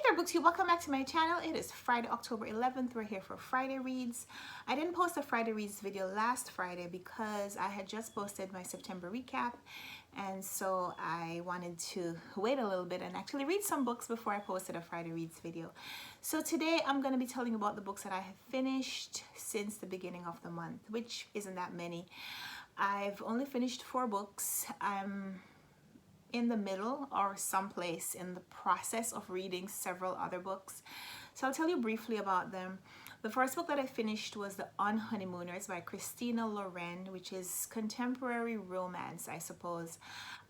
there, BookTube. Welcome back to my channel. It is Friday, October 11th. We're here for Friday Reads. I didn't post a Friday Reads video last Friday because I had just posted my September recap, and so I wanted to wait a little bit and actually read some books before I posted a Friday Reads video. So today I'm going to be telling about the books that I have finished since the beginning of the month, which isn't that many. I've only finished 4 books. I'm in the middle or someplace in the process of reading several other books. So I'll tell you briefly about them. The first book that I finished was The Honeymooners by Christina Loren, which is contemporary romance, I suppose.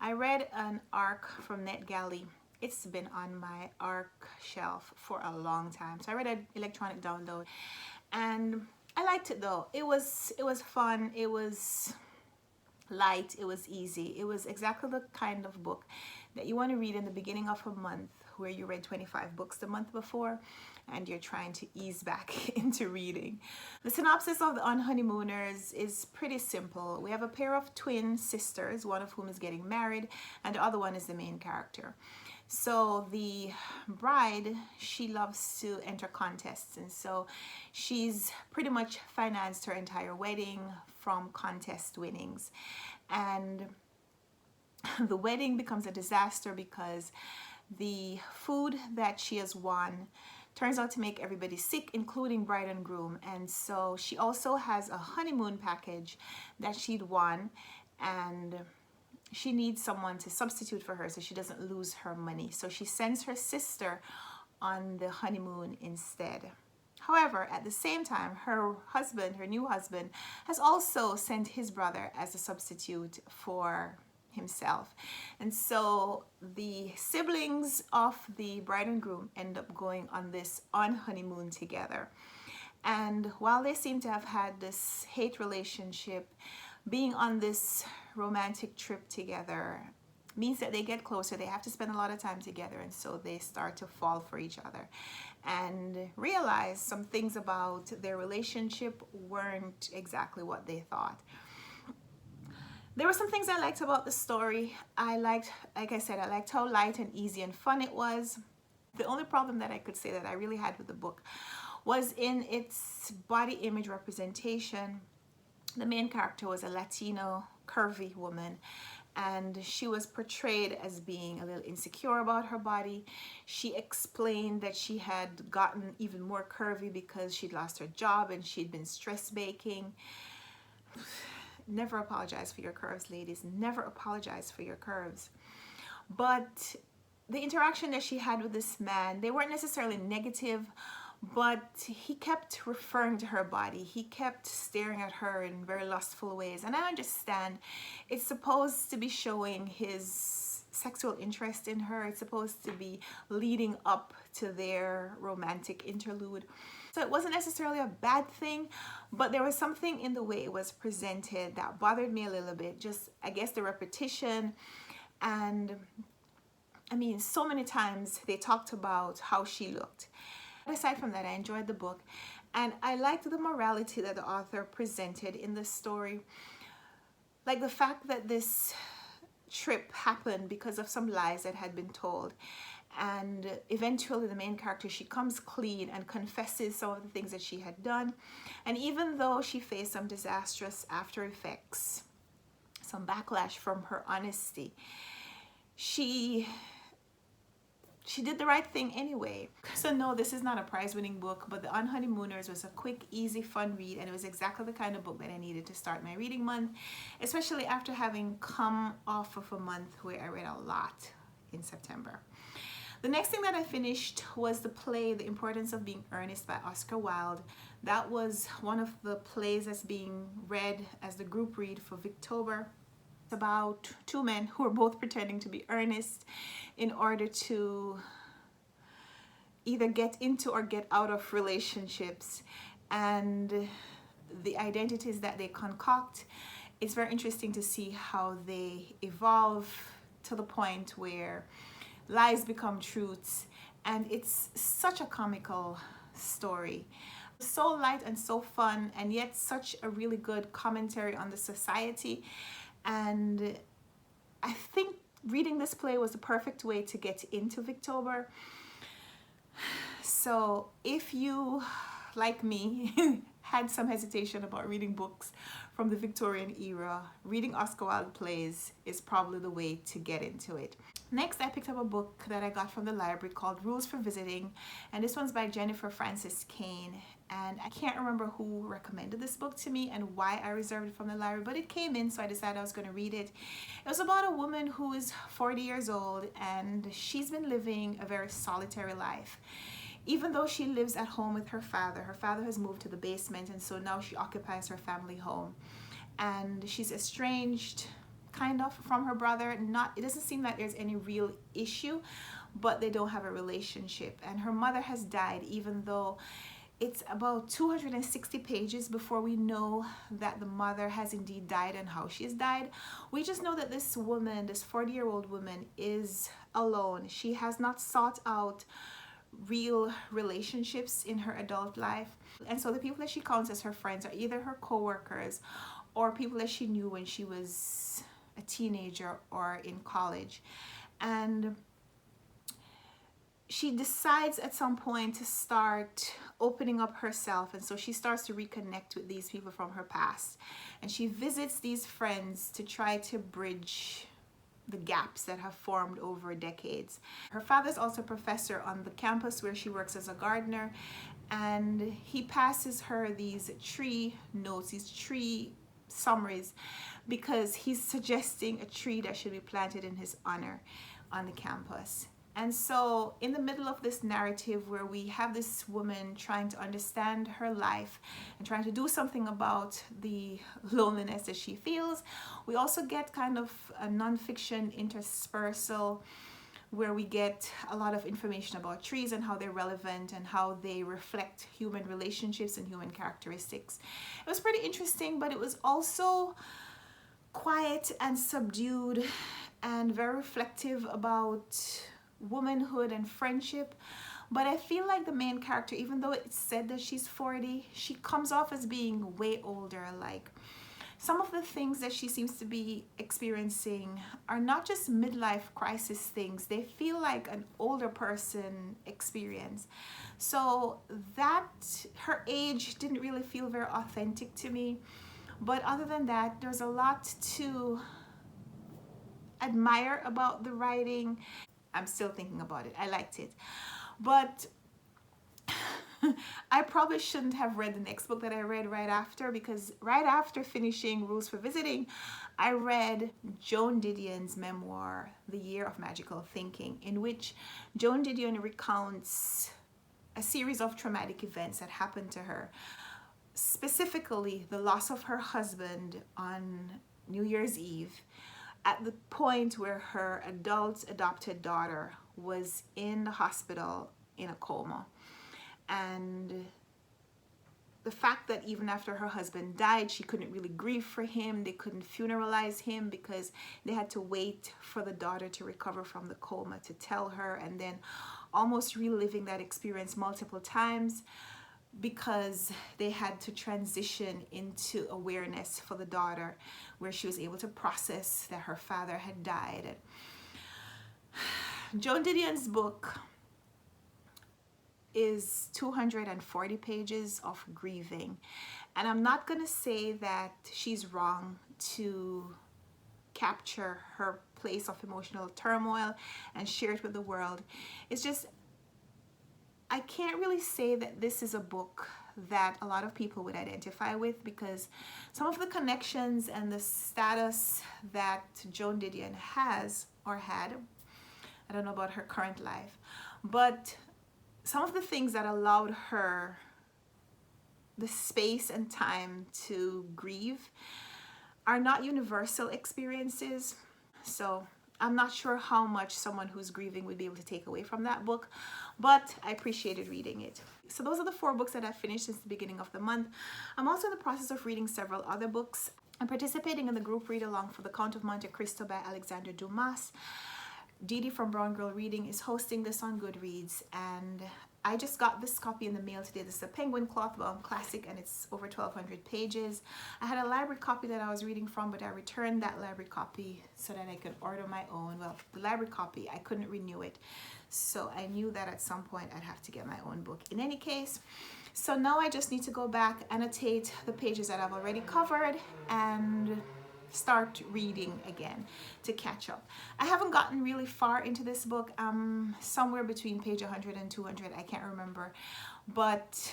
I read an ARC from NetGalley. It's been on my ARC shelf for a long time. So I read an electronic download and I liked it though. It was fun. It was light, it was easy. It was exactly the kind of book that you want to read in the beginning of a month where you read 25 books the month before and you're trying to ease back into reading. The synopsis of The Honeymooners is pretty simple. We have a pair of twin sisters, one of whom is getting married and the other one is the main character. So the bride, she loves to enter contests, and so she's pretty much financed her entire wedding from contest winnings. And the wedding becomes a disaster because the food that she has won turns out to make everybody sick, including bride and groom. And so she also has a honeymoon package that she'd won, and she needs someone to substitute for her so she doesn't lose her money. So she sends her sister on the honeymoon instead. However, at the same time, her husband, her new husband, has also sent his brother as a substitute for himself. And so the siblings of the bride and groom end up going on this honeymoon together. And while they seem to have had this hate relationship, being on this romantic trip together means that they get closer. They have to spend a lot of time together, and so they start to fall for each other and realize some things about their relationship weren't exactly what they thought. There were some things I liked about the story. Like I said, I liked how light and easy and fun it was. The only problem that I could say that I really had with the book was in its body image representation. The main character was a Latino curvy woman, and she was portrayed as being a little insecure about her body. She explained that she had gotten even more curvy because she'd lost her job and she'd been stress baking. Never apologize for your curves, ladies. Never apologize for your curves. But the interaction that she had with this man, they weren't necessarily negative, but he kept referring to her body. He kept staring at her in very lustful ways. And I understand it's supposed to be showing his sexual interest in her. It's supposed to be leading up to their romantic interlude. So it wasn't necessarily a bad thing, but there was something in the way it was presented that bothered me a little bit. Just, I guess, the repetition. And I mean, so many times they talked about how she looked. Aside from that, I enjoyed the book and I liked the morality that the author presented in the story. Like the fact that this trip happened because of some lies that had been told, and eventually the main character, she comes clean and confesses some of the things that she had done. And even though she faced some disastrous after effects, some backlash from her honesty, she did the right thing anyway. So no, this is not a prize-winning book, but The Honeymooners was a quick, easy, fun read, and it was exactly the kind of book that I needed to start my reading month, especially after having come off of a month where I read a lot in September. The next thing that I finished was the play The Importance of Being Earnest by Oscar Wilde. That was one of the plays that's being read as the group read for Victober. About 2 men who are both pretending to be earnest in order to either get into or get out of relationships, and the identities that they concoct. It's very interesting to see how they evolve to the point where lies become truths, and it's such a comical story. So light and so fun, and yet such a really good commentary on the society. And I think reading this play was the perfect way to get into Victober. So if you, like me, had some hesitation about reading books from the Victorian era, reading Oscar Wilde plays is probably the way to get into it. Next, I picked up a book that I got from the library called Rules for Visiting, and this one's by Jennifer Francis Kane. And I can't remember who recommended this book to me and why I reserved it from the library, but it came in, so I decided I was going to read it. It was about a woman who is 40 years old, and she's been living a very solitary life. Even though she lives at home with her father has moved to the basement, and so now she occupies her family home. And she's estranged kind of from her brother. It doesn't seem like there's any real issue, but they don't have a relationship. And her mother has died, even though it's about 260 pages before we know that the mother has indeed died and how she's died. We just know that this woman, this 40-year-old woman, is alone. She has not sought out real relationships in her adult life. And so the people that she counts as her friends are either her co-workers or people that she knew when she was a teenager or in college. And she decides at some point to start opening up herself, and so she starts to reconnect with these people from her past, and she visits these friends to try to bridge the gaps that have formed over decades. Her father's also a professor on the campus where she works as a gardener, and he passes her these tree notes, these tree summaries, because he's suggesting a tree that should be planted in his honor on the campus. And so in the middle of this narrative where we have this woman trying to understand her life and trying to do something about the loneliness that she feels, we also get kind of a nonfiction interspersal where we get a lot of information about trees and how they're relevant and how they reflect human relationships and human characteristics. It was pretty interesting, but it was also quiet and subdued and very reflective about womanhood and friendship. But I feel like the main character, even though it's said that she's 40, she comes off as being way older. Like, some of the things that she seems to be experiencing are not just midlife crisis things. They feel like an older person experience. So that, her age didn't really feel very authentic to me. But other than that, there's a lot to admire about the writing. I'm still thinking about it. I liked it. But I probably shouldn't have read the next book that I read right after, because right after finishing Rules for Visiting, I read Joan Didion's memoir, The Year of Magical Thinking, in which Joan Didion recounts a series of traumatic events that happened to her. Specifically, the loss of her husband on New Year's Eve, at the point where her adult adopted daughter was in the hospital in a coma. And the fact that even after her husband died, she couldn't really grieve for him. They couldn't funeralize him because they had to wait for the daughter to recover from the coma to tell her, and then almost reliving that experience multiple times because they had to transition into awareness for the daughter, where she was able to process that her father had died. Joan Didion's book is 240 pages of grieving, and I'm not going to say that she's wrong to capture her place of emotional turmoil and share it with the world. It's just, I can't really say that this is a book that a lot of people would identify with, because some of the connections and the status that Joan Didion has or had, I don't know about her current life, but some of the things that allowed her the space and time to grieve are not universal experiences. So I'm not sure how much someone who's grieving would be able to take away from that book, but I appreciated reading it. So those are the 4 books that I've finished since the beginning of the month. I'm also in the process of reading several other books. I'm participating in the group read along for The Count of Monte Cristo by Alexander Dumas. Didi from Brown Girl Reading is hosting this on Goodreads, and I just got this copy in the mail today. This is a Penguin Clothbound Classic, and it's over 1,200 pages. I had a library copy that I was reading from, but I returned that library copy so that I could order my own. Well, the library copy, I couldn't renew it. So I knew that at some point I'd have to get my own book in any case. So now I just need to go back, annotate the pages that I've already covered, and start reading again to catch up. I haven't gotten really far into this book. Somewhere between page 100 and 200, I can't remember. But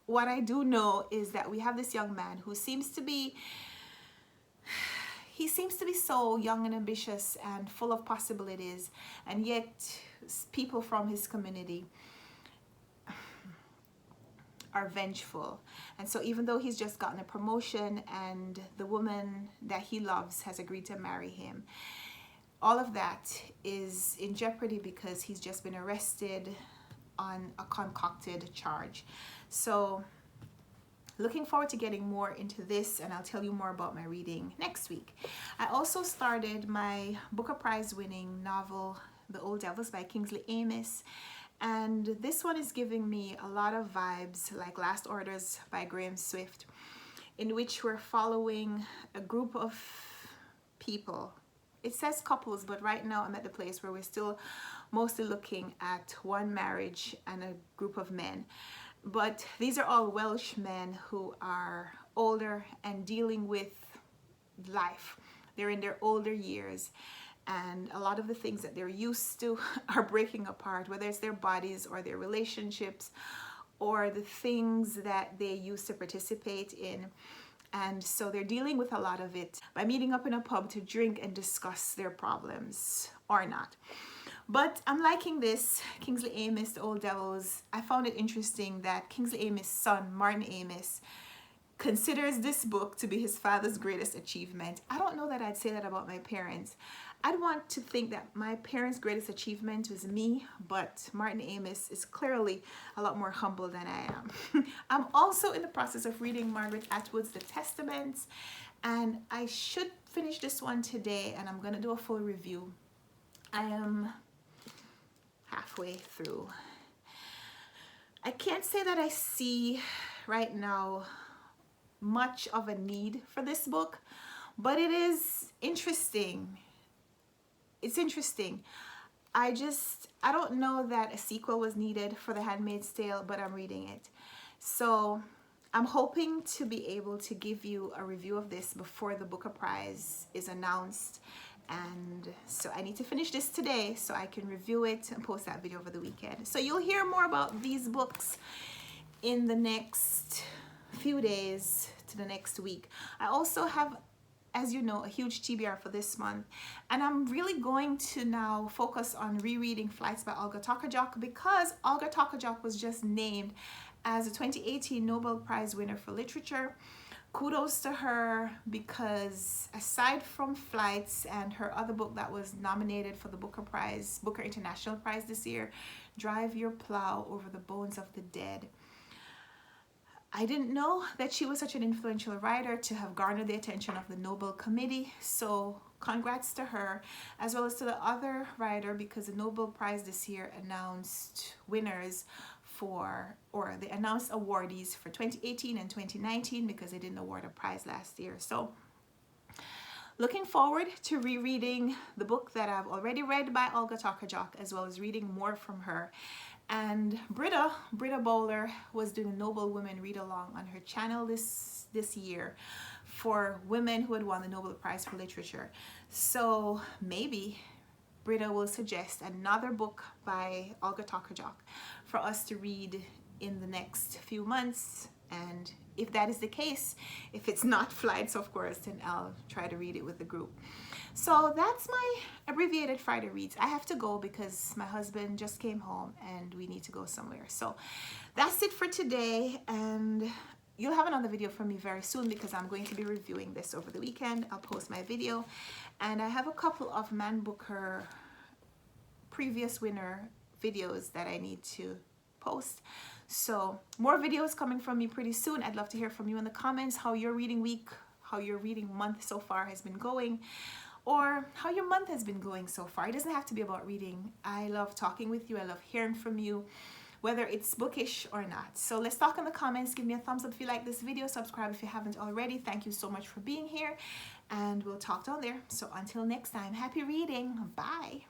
what I do know is that we have this young man who seems to be so young and ambitious and full of possibilities, and yet people from his community are vengeful. And so even though he's just gotten a promotion and the woman that he loves has agreed to marry him, all of that is in jeopardy because he's just been arrested on a concocted charge. So looking forward to getting more into this, and I'll tell you more about my reading next week. I also started my Booker Prize winning novel, The Old Devils by Kingsley Amis. And this one is giving me a lot of vibes like Last Orders by Graham Swift, in which we're following a group of people. It says couples, but right now I'm at the place where we're still mostly looking at one marriage and a group of men. But these are all Welsh men who are older and dealing with life. They're in their older years, and a lot of the things that they're used to are breaking apart, whether it's their bodies or their relationships or the things that they used to participate in. And so they're dealing with a lot of it by meeting up in a pub to drink and discuss their problems, or not. But I'm liking this, Kingsley Amis, The Old Devils. I found it interesting that Kingsley Amis' son, Martin Amis, considers this book to be his father's greatest achievement. I don't know that I'd say that about my parents. I'd want to think that my parents' greatest achievement was me, but Martin Amis is clearly a lot more humble than I am. I'm also in the process of reading Margaret Atwood's The Testaments, and I should finish this one today, and I'm going to do a full review. I am halfway through. I can't say that I see right now much of a need for this book, but it is interesting. It's interesting. I don't know that a sequel was needed for The Handmaid's Tale, but I'm reading it. So I'm hoping to be able to give you a review of this before the Booker Prize is announced. And so I need to finish this today so I can review it and post that video over the weekend. So you'll hear more about these books in the next few days to the next week. I also have, as you know, a huge TBR for this month, and I'm really going to now focus on rereading Flights by Olga Tokarczuk, because Olga Tokarczuk was just named as a 2018 Nobel Prize winner for literature. Kudos to her, because aside from Flights and her other book that was nominated for the Booker Prize, Booker International Prize this year, Drive Your Plow Over the Bones of the Dead, I didn't know that she was such an influential writer to have garnered the attention of the Nobel Committee. So congrats to her, as well as to the other writer, because the Nobel Prize this year announced winners for, or they announced awardees for 2018 and 2019 because they didn't award a prize last year. So looking forward to rereading the book that I've already read by Olga Tokarczuk, as well as reading more from her. And Britta Bowler was doing a Nobel Women Read Along on her channel this year for women who had won the Nobel Prize for Literature. So maybe Britta will suggest another book by Olga Tokarczuk for us to read in the next few months. And if that is the case, if it's not Flights, of course, then I'll try to read it with the group. So that's my abbreviated Friday reads. I have to go because my husband just came home and we need to go somewhere. So that's it for today, and you'll have another video from me very soon because I'm going to be reviewing this over the weekend. I'll post my video, and I have a couple of Man Booker previous winner videos that I need to post. So more videos coming from me pretty soon. I'd love to hear from you in the comments how your reading week, how your reading month so far has been going, or how your month has been going so far. It doesn't have to be about reading. I love talking with you. I love hearing from you, whether it's bookish or not. So let's talk in the comments. Give me a thumbs up if you like this video. Subscribe if you haven't already. Thank you so much for being here, and we'll talk down there. So until next time, happy reading. Bye.